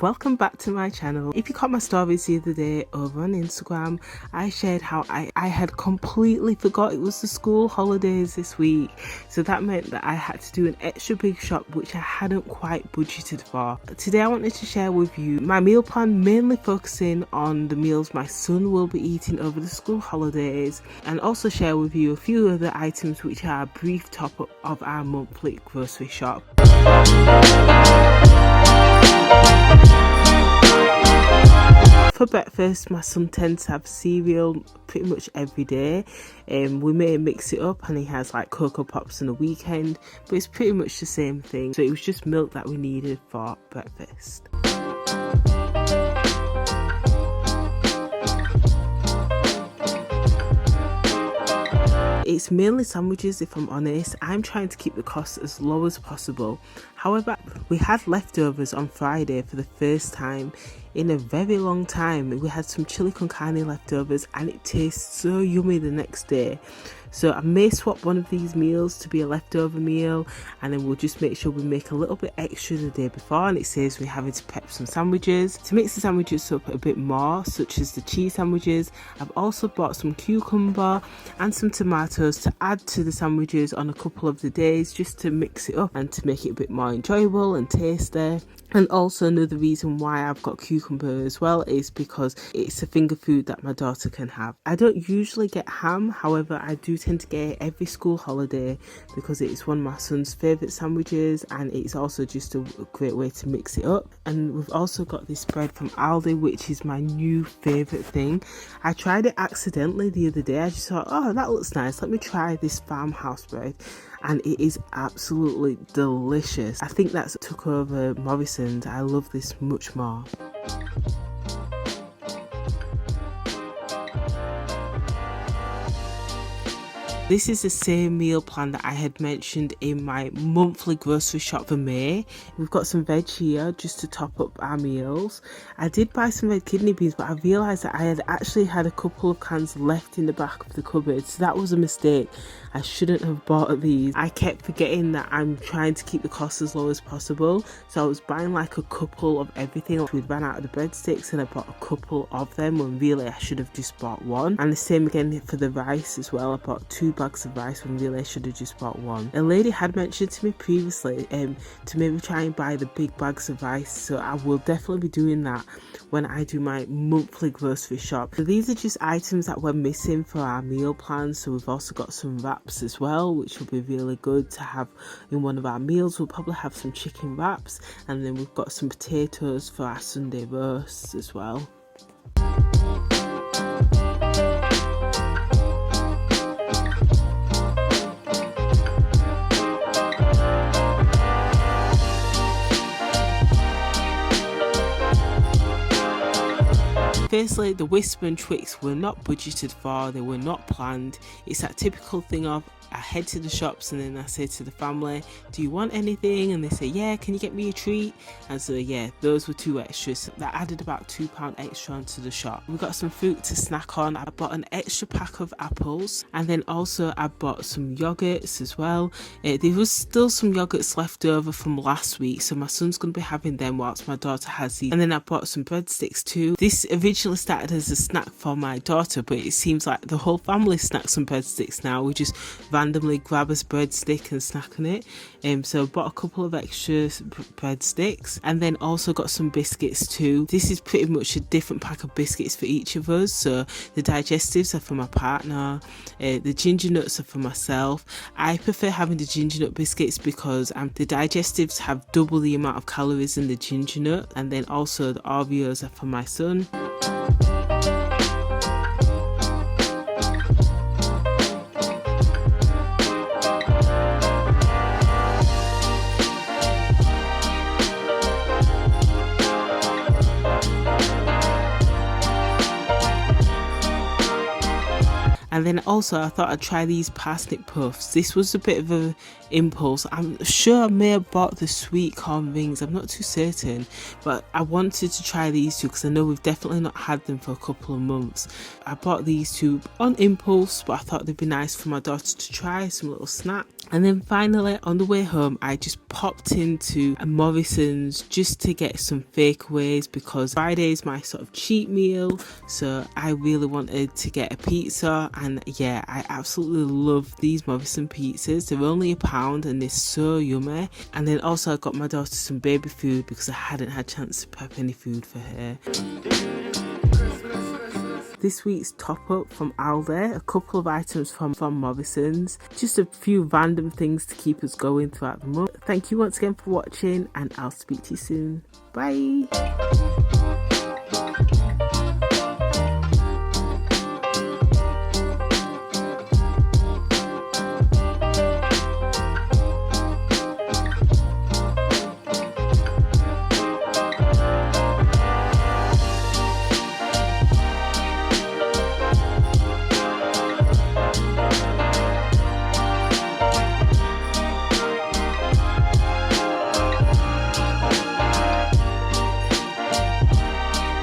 welcome back to my channel. If you caught my stories the other day over on Instagram, I shared how I had completely forgot it was the school holidays this week, so that meant that I had to do an extra big shop which I hadn't quite budgeted for. Today I wanted to share with you my meal plan, mainly focusing on the meals my son will be eating over the school holidays, and also share with you a few other items which are a brief top up of our monthly grocery shop. For breakfast, my son tends to have cereal pretty much every day. We may mix it up and he has like Cocoa Pops on the weekend, but it's pretty much the same thing. So it was just milk that we needed for breakfast. It's mainly sandwiches, if I'm honest. I'm trying to keep the costs as low as possible. However, we had leftovers on Friday for the first time in a very long time. We had some chili con carne leftovers and it tastes so yummy the next day. So I may swap one of these meals to be a leftover meal, and then we'll just make sure we make a little bit extra the day before, and it saves me having to prep some sandwiches. To mix the sandwiches up a bit more, such as the cheese sandwiches, I've also bought some cucumber and some tomatoes to add to the sandwiches on a couple of the days, just to mix it up and to make it a bit more enjoyable and tasty. And also another reason why I've got cucumber as well is because it's a finger food that my daughter can have. I don't usually get ham, however I do tend to get it every school holiday because it is one of my son's favourite sandwiches, and it's also just a great way to mix it up. And we've also got this bread from Aldi, which is my new favourite thing. I tried it accidentally the other day. I just thought, oh, that looks nice, let me try this Farmhouse Bread, and it is absolutely delicious. I think that's took over Morrison's. I love this much more. This is the same meal plan that I had mentioned in my monthly grocery shop for May. We've got some veg here just to top up our meals. I did buy some red kidney beans, but I realised that I had actually had a couple of cans left in the back of the cupboard, so that was a mistake. I shouldn't have bought these. I kept forgetting that I'm trying to keep the cost as low as possible, so I was buying like a couple of everything. We ran out of the breadsticks and I bought a couple of them when really I should have just bought one. And the same again for the rice as well. I bought 2 bags of rice when really I should have just bought one. A lady had mentioned to me previously to maybe try and buy the big bags of rice, so I will definitely be doing that when I do my monthly grocery shop. So these are just items that we're missing for our meal plans. So we've also got some wraps as well, which will be really good to have in one of our meals. We'll probably have some chicken wraps, and then we've got some potatoes for our Sunday roasts as well. Firstly, the Whisper and Twix were not budgeted for, they were not planned. It's that typical thing of I head to the shops and then I say to the family, do you want anything? And they say, yeah, can you get me a treat? And so yeah, those were 2 extras. That added about £2 extra onto the shop. We got some fruit to snack on. I bought an extra pack of apples, and then also I bought some yogurts as well. There was still some yogurts left over from last week, so my son's going to be having them whilst my daughter has these. And then I bought some breadsticks too. This originally started as a snack for my daughter, but it seems like the whole family snacks some breadsticks now. We just randomly grab a breadstick and snack on it. So I bought a couple of extra breadsticks, and then also got some biscuits too. This is pretty much a different pack of biscuits for each of us. So the digestives are for my partner, the ginger nuts are for myself. I prefer having the ginger nut biscuits because the digestives have double the amount of calories in the ginger nut, and then also the Oreos are for my son. And then also I thought I'd try these parsnip puffs. This was a bit of a impulse. I'm sure I may have bought the sweet corn rings, I'm not too certain, but I wanted to try these two because I know we've definitely not had them for a couple of months. I bought these two on impulse, but I thought they'd be nice for my daughter to try, some little snack. And then finally on the way home I just popped into a Morrison's just to get some takeaways because Friday is my sort of cheat meal, so I really wanted to get a pizza. And yeah, I absolutely love these Motherson pizzas. They're only £1 and they're so yummy. And then also I got my daughter some baby food because I hadn't had a chance to prep any food for her. This week's top up from Aldi, a couple of items from Morrison's, just a few random things to keep us going throughout the month. Thank you once again for watching and I'll speak to you soon. Bye!